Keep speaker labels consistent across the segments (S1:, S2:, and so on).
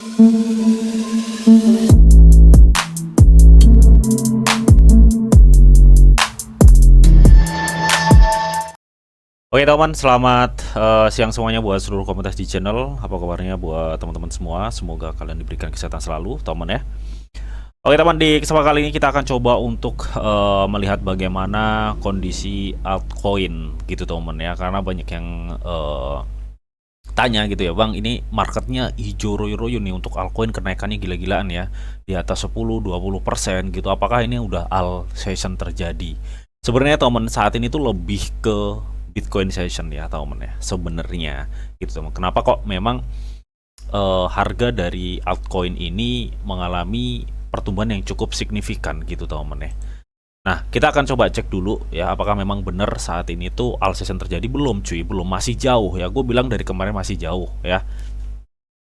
S1: Oke teman, selamat siang semuanya buat seluruh komunitas di channel. Apa kabarnya buat teman-teman semua? Semoga kalian diberikan kesehatan selalu, teman ya. Oke teman, di kesempatan kali ini kita akan coba untuk melihat bagaimana kondisi altcoin gitu teman ya. Karena banyak yang tanya gitu ya, Bang, ini marketnya hijau royo-royo nih untuk altcoin, kenaikannya gila-gilaan ya, di atas 10-20% gitu. Apakah ini udah alt session terjadi? Sebenarnya teman, saat ini tuh lebih ke Bitcoin session ya teman ya sebenarnya gitu teman. Kenapa kok memang harga dari altcoin ini mengalami pertumbuhan yang cukup signifikan gitu teman ya. Nah, kita akan coba cek dulu ya, apakah memang benar saat ini tuh alt session terjadi. Belum cuy, belum, masih jauh ya. Gue bilang dari kemarin masih jauh ya.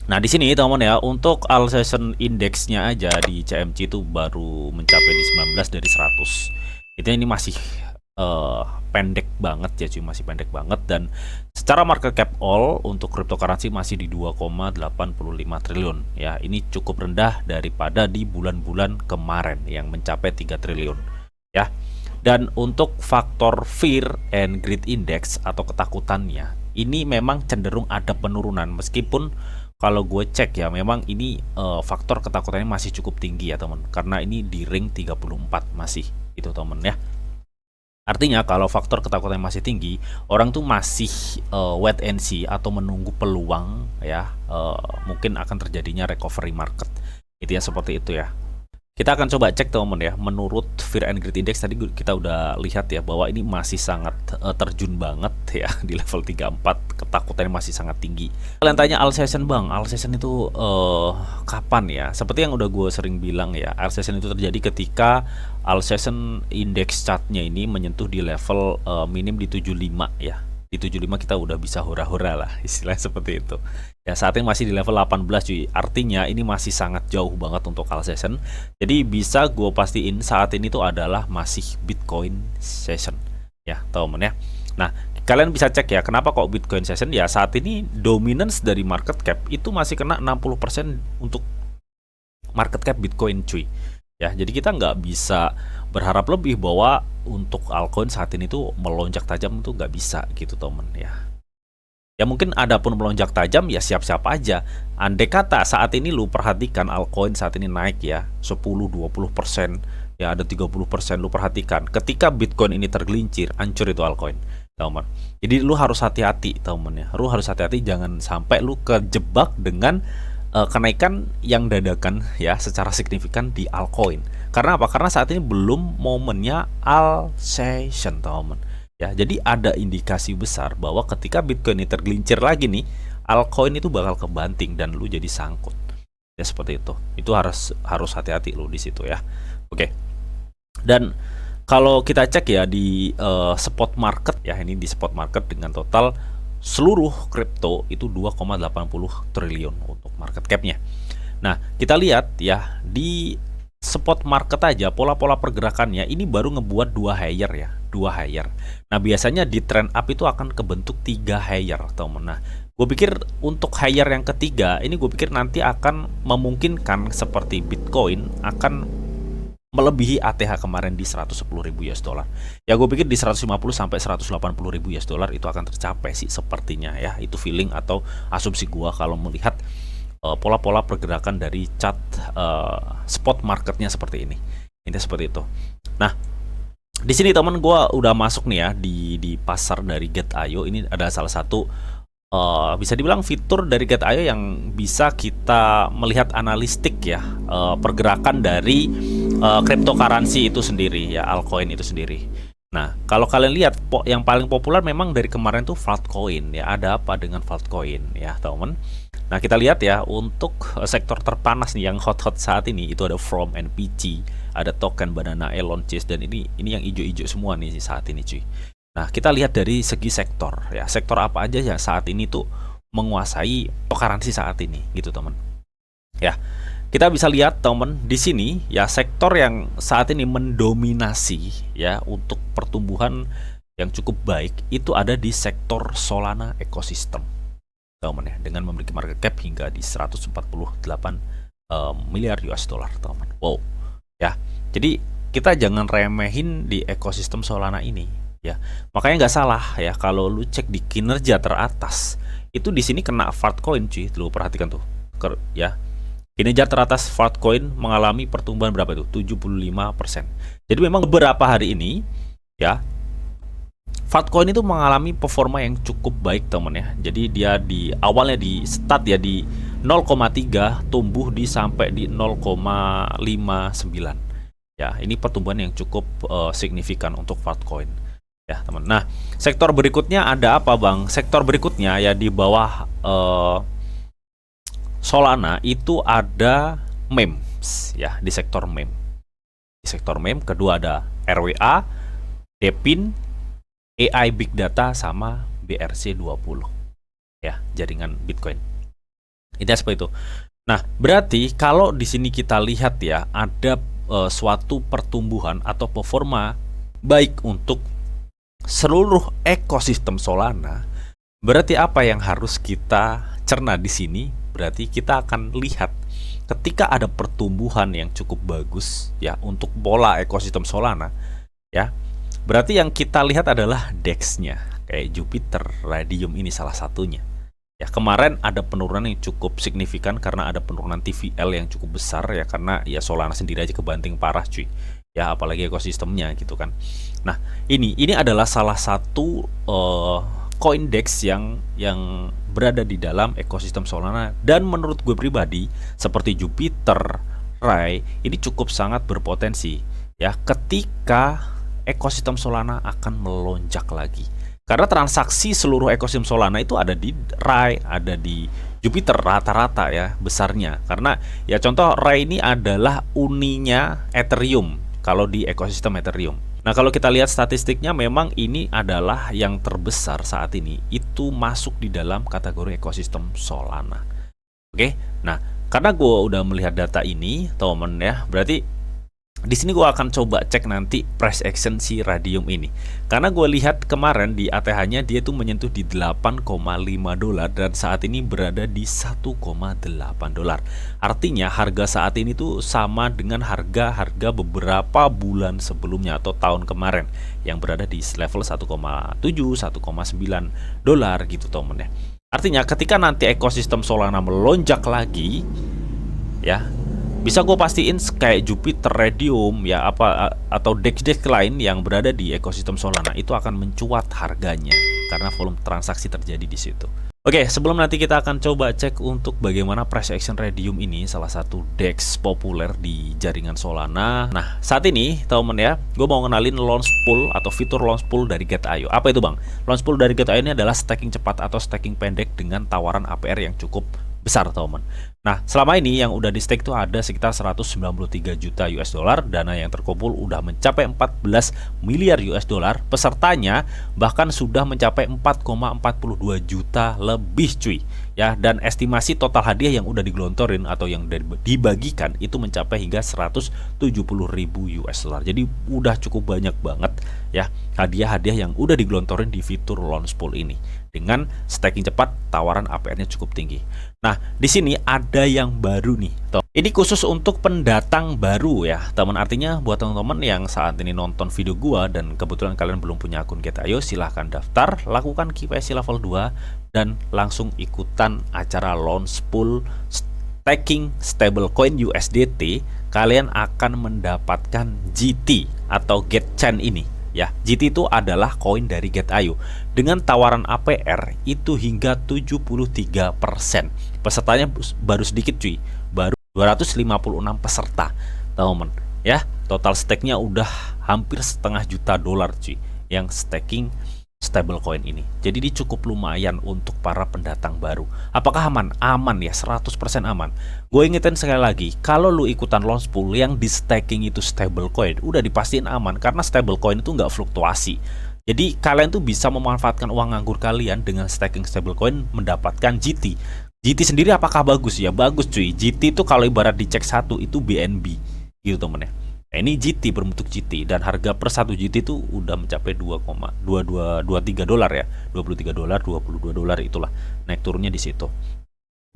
S1: Nah, di sini teman ya, untuk alt session indeksnya aja di CMC itu baru mencapai di 19 dari 100. Itu ini masih pendek banget ya cuy, masih pendek banget. Dan secara market cap all untuk cryptocurrency masih di 2,85 triliun ya. Ini cukup rendah daripada di bulan-bulan kemarin yang mencapai 3 triliun ya. Dan untuk faktor fear and greed index atau ketakutannya, ini memang cenderung ada penurunan, meskipun kalau gue cek ya, memang ini faktor ketakutannya masih cukup tinggi ya teman, karena ini di ring 34 masih itu teman ya. Artinya kalau faktor ketakutan masih tinggi, orang tuh masih wait and see atau menunggu peluang ya, mungkin akan terjadinya recovery market. Itu ya, seperti itu ya. Kita akan coba cek teman ya, menurut Fear and Greed Index tadi kita udah lihat ya, bahwa ini masih sangat terjun banget ya di level 34, ketakutannya masih sangat tinggi. Kalian tanya alt session, Bang, alt session itu kapan ya? Seperti yang udah gue sering bilang ya, alt session itu terjadi ketika alt session index chartnya ini menyentuh di level minim di 75 ya. Di 75 kita udah bisa hura-hura lah, istilahnya seperti itu ya. Saat ini masih di level 18 cuy, artinya ini masih sangat jauh banget untuk alt session. Jadi bisa gue pastiin saat ini tuh adalah masih Bitcoin session ya teman ya. Nah, kalian bisa cek ya, kenapa kok Bitcoin session ya. Saat ini dominance dari market cap itu masih kena 60% untuk market cap Bitcoin cuy ya. Jadi kita nggak bisa berharap lebih bahwa untuk altcoin saat ini tuh melonjak tajam, tuh nggak bisa gitu temen ya. Ya mungkin ada pun melonjak tajam ya, siap-siap aja. Andai kata saat ini lu perhatikan altcoin saat ini naik ya 10-20% ya, ada 30%, lu perhatikan ketika Bitcoin ini tergelincir, hancur itu altcoin teman. Jadi lu harus hati-hati temen ya, lu harus hati-hati, jangan sampai lu kejebak dengan kenaikan yang dadakan ya secara signifikan di altcoin. Karena apa? Karena saat ini belum momennya alt session teman ya. Jadi ada indikasi besar bahwa ketika Bitcoin ini tergelincir lagi nih, altcoin itu bakal kebanting dan lu jadi sangkut ya, seperti itu. Itu harus hati-hati lu di situ ya. Oke. Dan kalau kita cek ya di spot market ya, ini di spot market dengan total seluruh kripto itu 2,80 triliun untuk market capnya. Nah, kita lihat ya di spot market aja pola-pola pergerakannya ini baru ngebuat 2 higher ya, 2 higher. Nah, biasanya di trend up itu akan kebentuk 3 higher teman. Nah, gue pikir untuk higher yang ketiga ini, gue pikir nanti akan memungkinkan seperti Bitcoin akan melebihi ATH kemarin di 110.000 US dollar. Ya gue pikir di 150 sampai 180.000 US dollar itu akan tercapai sih sepertinya ya. Itu feeling atau asumsi gue kalau melihat pola-pola pergerakan dari chart spot marketnya seperti ini. Ini seperti itu. Nah, di sini teman, gue udah masuk nih ya di pasar dari Get.io. Ini ada salah satu bisa dibilang fitur dari Get.io yang bisa kita melihat analistik ya, pergerakan dari cryptocurrency itu sendiri ya, altcoin itu sendiri. Nah, kalau kalian lihat yang paling populer memang dari kemarin tuh Faltcoin ya. Ada apa dengan Faltcoin ya teman? Nah, kita lihat ya, untuk sektor terpanas nih yang hot-hot saat ini itu ada From NPG, ada token Banana Elon Chase, dan ini yang hijau-hijau semua nih saat ini cuy. Nah, kita lihat dari segi sektor ya, sektor apa aja ya saat ini tuh menguasai cryptocurrency saat ini gitu teman ya. Kita bisa lihat teman di sini ya, sektor yang saat ini mendominasi ya untuk pertumbuhan yang cukup baik itu ada di sektor Solana ecosystem teman ya, dengan memiliki market cap hingga di 148 miliar US dollar, teman. Wow, ya. Jadi kita jangan remehin di ekosistem Solana ini, ya. Makanya nggak salah ya kalau lu cek di kinerja teratas itu di sini kena Fartcoin, cuy. Lu perhatikan tuh, ya. Kinerja teratas Fartcoin mengalami pertumbuhan berapa itu? 75%. Jadi memang beberapa hari ini, ya, Fartcoin itu mengalami performa yang cukup baik, teman ya. Jadi dia di awalnya di start ya di 0,3 tumbuh di sampai di 0,59. Ya, ini pertumbuhan yang cukup signifikan untuk Fartcoin. Ya, teman. Nah, sektor berikutnya ada apa, Bang? Sektor berikutnya ya di bawah Solana itu ada memes ya, di sektor meme. Di sektor meme kedua ada RWA, Depin, AI Big Data sama BRC20 ya, jaringan Bitcoin. Ini seperti itu. Nah, berarti kalau di sini kita lihat ya, ada suatu pertumbuhan atau performa baik untuk seluruh ekosistem Solana. Berarti apa yang harus kita cerna di sini? Berarti kita akan lihat ketika ada pertumbuhan yang cukup bagus ya untuk pola ekosistem Solana ya. Berarti yang kita lihat adalah DEX-nya, kayak Jupiter, Radium ini salah satunya. Ya, kemarin ada penurunan yang cukup signifikan karena ada penurunan TVL yang cukup besar ya, karena ya Solana sendiri aja kebanting parah, cuy. Ya, apalagi ekosistemnya gitu kan. Nah, ini adalah salah satu coin DEX yang berada di dalam ekosistem Solana, dan menurut gue pribadi seperti Jupiter, Rai ini cukup sangat berpotensi ya ketika ekosistem Solana akan melonjak lagi. Karena transaksi seluruh ekosistem Solana itu ada di Rai, ada di Jupiter rata-rata ya besarnya. Karena ya contoh Rai ini adalah uninya Ethereum kalau di ekosistem Ethereum. Nah, kalau kita lihat statistiknya memang ini adalah yang terbesar saat ini, itu masuk di dalam kategori ekosistem Solana. Oke. Nah, karena gue udah melihat data ini, teman ya, berarti di sini gue akan coba cek nanti price action si Radium ini. Karena gue lihat kemarin di ATH-nya dia tuh menyentuh di 8,5 dolar dan saat ini berada di 1,8 dolar. Artinya harga saat ini tuh sama dengan harga beberapa bulan sebelumnya atau tahun kemarin yang berada di level 1,7, 1,9 dolar gitu, temen ya. Artinya ketika nanti ekosistem Solana melonjak lagi ya, bisa gue pastiin kayak Jupiter, Radium ya atau DEX lain yang berada di ekosistem Solana itu akan mencuat harganya karena volume transaksi terjadi di situ. Oke, sebelum nanti kita akan coba cek untuk bagaimana price action Radium ini, salah satu DEX populer di jaringan Solana. Nah, saat ini teman ya, gue mau ngenalin launch pool atau fitur launch pool dari Get.io. Apa itu, Bang? Launch pool dari Get.io ini adalah staking cepat atau staking pendek dengan tawaran APR yang cukup besar, teman. Nah, selama ini yang udah di stake itu ada sekitar 193 juta US dollar. Dana yang terkumpul udah mencapai 14 miliar US dollar. Pesertanya bahkan sudah mencapai 4,42 juta lebih, cuy. Ya, dan estimasi total hadiah yang udah digelontorin atau yang dibagikan itu mencapai hingga 170.000 US dollar. Jadi udah cukup banyak banget ya hadiah-hadiah yang udah digelontorin di fitur launch pool ini. Dengan staking cepat, tawaran APR-nya cukup tinggi. Nah, di sini ada yang baru nih. Ini khusus untuk pendatang baru ya, teman. Artinya buat teman-teman yang saat ini nonton video gua dan kebetulan kalian belum punya akun Get.io, silahkan daftar, lakukan KYC level 2 dan langsung ikutan acara launch pool staking stablecoin USDT. Kalian akan mendapatkan GT atau GetChain ini. Ya, GT itu adalah koin dari Get.io dengan tawaran APR itu hingga 73%. Pesertanya baru sedikit, cuy. Baru 256 peserta, teman. Ya, total stake-nya udah hampir setengah juta dolar, cuy, yang staking stablecoin ini. Jadi ini cukup lumayan untuk para pendatang baru. Apakah aman? Aman ya, 100% aman. Gue ingetin sekali lagi, kalau lu ikutan launch pool yang di staking itu stablecoin, udah dipastiin aman karena stablecoin itu nggak fluktuasi. Jadi kalian tuh bisa memanfaatkan uang nganggur kalian dengan staking stablecoin mendapatkan GT. GT sendiri apakah bagus ya? Bagus, cuy. GT itu kalau ibarat dicek satu itu BNB gitu, temen ya. Nah, ini GT berbentuk GT dan harga per 1 GT itu udah mencapai 2,2223 dolar ya. 23 dolar, 22 dolar itulah. Naik turunnya di situ.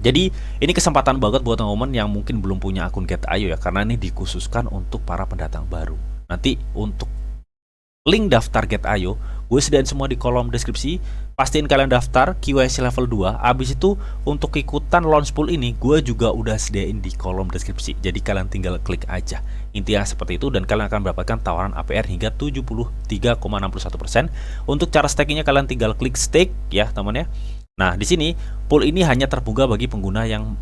S1: Jadi ini kesempatan banget buat teman-teman yang mungkin belum punya akun Get.io ya, karena ini dikhususkan untuk para pendatang baru. Nanti untuk link daftar Get.io gue sediain semua di kolom deskripsi. Pastiin kalian daftar KYC level 2. Abis itu untuk ikutan launch pool ini gue juga udah sediain di kolom deskripsi. Jadi kalian tinggal klik aja. Intinya seperti itu dan kalian akan mendapatkan tawaran APR hingga 73,61%. Untuk cara stakingnya kalian tinggal klik stake ya teman ya. Nah di sini pool ini hanya terbuka bagi pengguna yang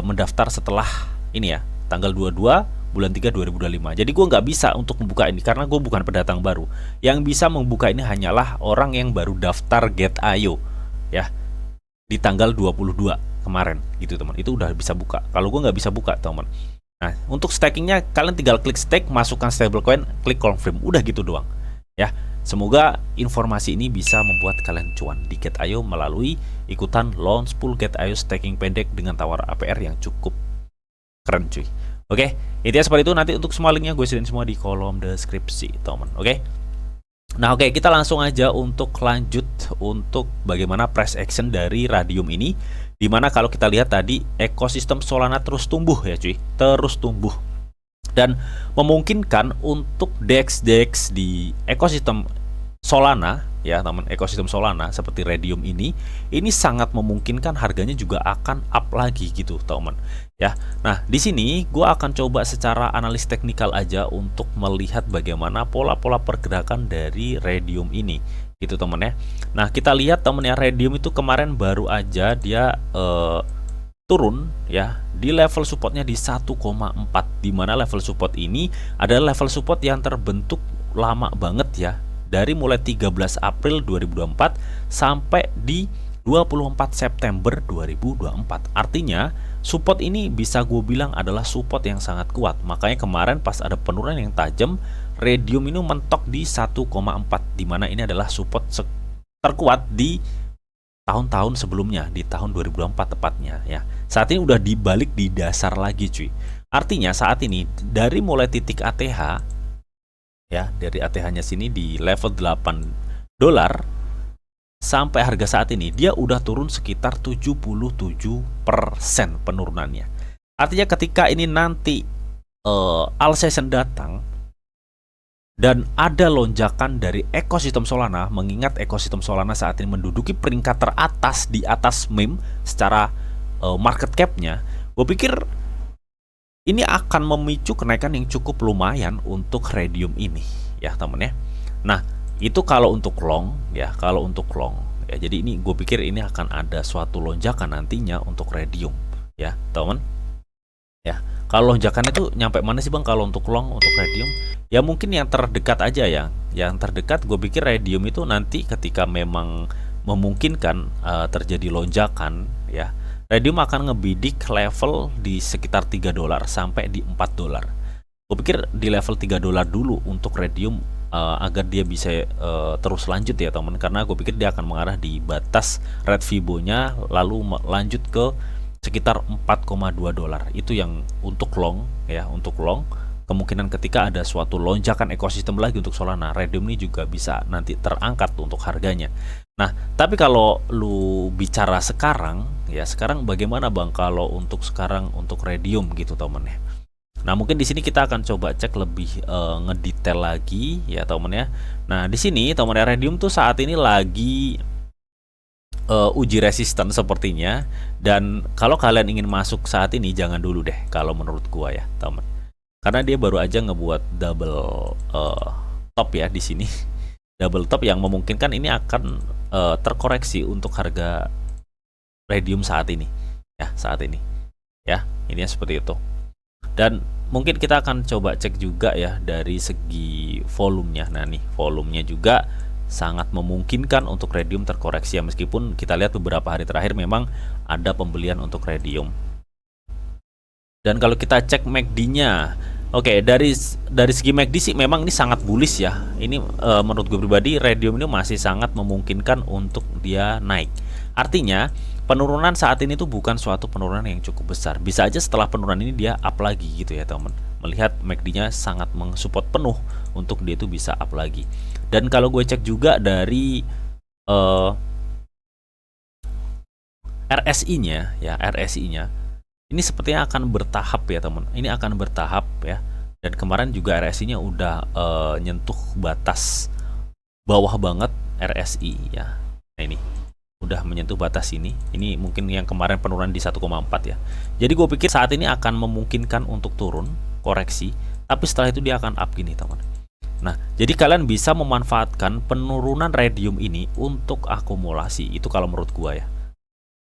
S1: mendaftar setelah ini ya, tanggal 22 bulan 3 2025. Jadi gue nggak bisa untuk membuka ini karena gue bukan pendatang baru. Yang bisa membuka ini hanyalah orang yang baru daftar Get.io ya di tanggal 22 kemarin gitu teman. Itu udah bisa buka. Kalau gue nggak bisa buka teman. Nah untuk stakingnya kalian tinggal klik stake, masukkan stablecoin, klik confirm, udah gitu doang ya. Semoga informasi ini bisa membuat kalian cuan di Get.io melalui ikutan launch pool Get.io staking pendek dengan tawar APR yang cukup keren cuy. Oke, intinya seperti itu. Nanti untuk semua linknya gue sediain semua di kolom deskripsi teman. Oke. Nah oke, kita langsung aja untuk lanjut untuk bagaimana price action dari Radium ini. Dimana kalau kita lihat tadi ekosistem Solana terus tumbuh ya cuy, terus tumbuh dan memungkinkan untuk DEX di ekosistem Solana ya teman, ekosistem Solana seperti Radium ini sangat memungkinkan harganya juga akan up lagi gitu teman ya. Nah di sini gue akan coba secara analis teknikal aja untuk melihat bagaimana pola-pola pergerakan dari Radium ini gitu teman ya. Nah kita lihat teman ya, Radium itu kemarin baru aja dia turun ya di level supportnya di 1,4, dimana level support ini adalah level support yang terbentuk lama banget ya, dari mulai 13 April 2024 sampai di 24 September 2024. Artinya support ini bisa gue bilang adalah support yang sangat kuat. Makanya kemarin pas ada penurunan yang tajam, Radium ini mentok di 1,4, dimana ini adalah support terkuat di tahun-tahun sebelumnya, di tahun 2024 tepatnya ya. Saat ini udah dibalik di dasar lagi cuy. Artinya saat ini dari mulai titik ATH ya, dari ATH-nya sini di level 8 dolar sampai harga saat ini dia udah turun sekitar 77% penurunannya. Artinya ketika ini nanti all session datang dan ada lonjakan dari ekosistem Solana, mengingat ekosistem Solana saat ini menduduki peringkat teratas di atas meme secara market cap-nya, gue pikir ini akan memicu kenaikan yang cukup lumayan untuk Radium ini ya temen ya. Nah itu kalau untuk long ya, kalau untuk long ya, jadi ini gue pikir ini akan ada suatu lonjakan nantinya untuk Radium ya temen ya. Kalau lonjakan itu nyampe mana sih bang kalau untuk long, untuk Radium? Ya mungkin yang terdekat aja ya. Yang terdekat gue pikir Radium itu nanti ketika memang memungkinkan terjadi lonjakan ya, Radium akan ngebidik level di sekitar 3 dolar sampai di 4 dolar. Gue pikir di level 3 dolar dulu untuk Radium agar dia bisa terus lanjut ya teman, karena gue pikir dia akan mengarah di batas red Fibo-nya lalu lanjut ke sekitar 4,2 dolar. Itu yang untuk long ya, untuk long. Kemungkinan ketika ada suatu lonjakan ekosistem lagi untuk Solana, Radium ini juga bisa nanti terangkat untuk harganya. Nah, tapi kalau lu bicara sekarang ya, sekarang bagaimana bang kalau untuk sekarang untuk Radium gitu temen ya. Nah, mungkin di sini kita akan coba cek lebih ngedetail lagi ya temen ya. Nah, di sini temen ya, Radium tuh saat ini lagi uji resisten sepertinya, dan kalau kalian ingin masuk saat ini jangan dulu deh kalau menurut gua ya teman, karena dia baru aja ngebuat double top ya di sini. Double top yang memungkinkan ini akan terkoreksi untuk harga Radium saat ini ya, saat ini ya, ini seperti itu. Dan mungkin kita akan coba cek juga ya dari segi volumenya. Nah nih volumenya juga sangat memungkinkan untuk Radium terkoreksi ya, meskipun kita lihat beberapa hari terakhir memang ada pembelian untuk Radium. Dan kalau kita cek MACD-nya, oke, dari segi MACD sih memang ini sangat bullish ya. Ini menurut gue pribadi Radium ini masih sangat memungkinkan untuk dia naik. Artinya penurunan saat ini tuh bukan suatu penurunan yang cukup besar. Bisa aja setelah penurunan ini dia up lagi gitu ya teman. melihat MACD-nya sangat mensupport penuh untuk dia itu bisa up lagi. Dan kalau gue cek juga dari RSI-nya ya, RSI-nya ini sepertinya akan bertahap ya teman. Ini akan bertahap ya. Dan kemarin juga RSI-nya udah nyentuh batas bawah banget RSI ya. Nah ini udah menyentuh batas ini. Ini mungkin yang kemarin penurunan di 1,4 ya. Jadi gue pikir saat ini akan memungkinkan untuk turun, koreksi, tapi setelah itu dia akan up gini teman. Nah, jadi kalian bisa memanfaatkan penurunan radium ini untuk akumulasi. Itu kalau menurut gua ya.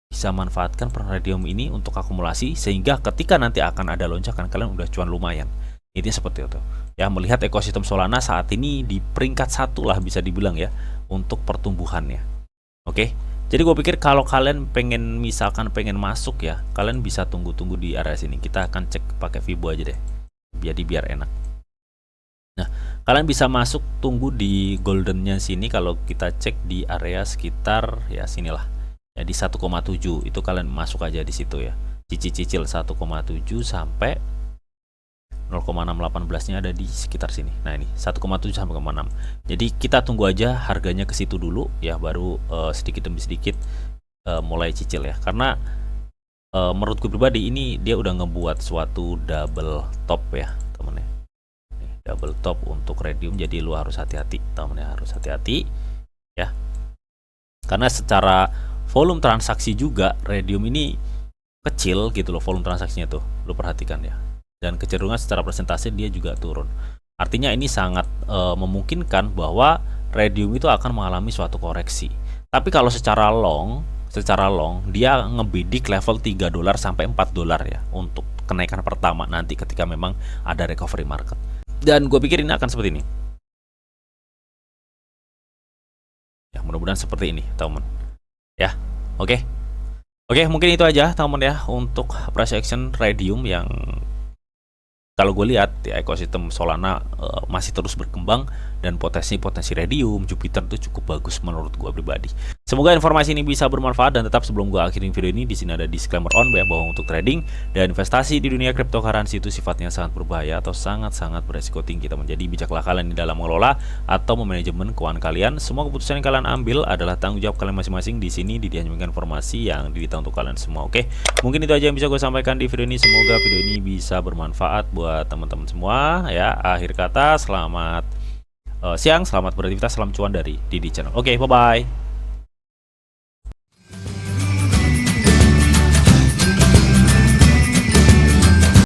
S1: Bisa manfaatkan penurunan radium ini untuk akumulasi sehingga ketika nanti akan ada lonjakan kalian udah cuan lumayan. Intinya seperti itu. Ya, melihat ekosistem Solana saat ini di peringkat 1 lah bisa dibilang ya untuk pertumbuhannya. Oke. Jadi gue pikir kalau kalian misalkan pengen masuk ya, kalian bisa tunggu-tunggu di area sini. Kita akan cek pakai Fibo aja deh. Jadi biar enak. Nah, kalian bisa masuk tunggu di goldennya sini kalau kita cek di area sekitar ya sinilah. Ya di 1,7 itu kalian masuk aja di situ ya. Cicil 1,7 sampai 0,618-nya ada di sekitar sini. Nah, ini 1,7 sampai 0,6. Jadi kita tunggu aja harganya ke situ dulu ya, baru sedikit demi sedikit mulai cicil ya. Karena menurut gue pribadi ini dia udah ngebuat suatu double top ya, temen ya. Double top untuk radium, jadi lu harus hati-hati, temen ya, harus hati-hati ya. Karena secara volume transaksi juga radium ini kecil gitu loh, volume transaksinya tuh. Lu perhatikan ya. Dan kecenderungan secara persentase dia juga turun. Artinya ini sangat memungkinkan bahwa radium itu akan mengalami suatu koreksi. Tapi kalau secara long dia ngebidik level $3 sampai $4 ya untuk kenaikan pertama nanti ketika memang ada recovery market. Dan gue pikir ini akan seperti ini. Ya, mudah-mudahan seperti ini, teman. Ya, oke. Oke, mungkin itu aja, teman ya, untuk price action radium yang kalau gue lihat ya, ekosistem Solana masih terus berkembang dan potensi radium, Jupiter itu cukup bagus menurut gue pribadi. Semoga informasi ini bisa bermanfaat, dan tetap sebelum gue akhirin video ini, di sini ada disclaimer on ya, bahwa untuk trading dan investasi di dunia cryptocurrency itu sifatnya sangat berbahaya atau sangat beresiko tinggi. Menjadi bijaklah kalian di dalam mengelola atau memanajemen keuangan kalian. Semua keputusan yang kalian ambil adalah tanggung jawab kalian masing-masing. Di sini didiamkan informasi yang didita untuk kalian semua. Oke, mungkin itu aja yang bisa gue sampaikan di video ini. Semoga video ini bisa bermanfaat buat teman-teman semua ya. Akhir kata, selamat siang, selamat beraktivitas, salam cuan dari Didi Channel. Oke, bye-bye.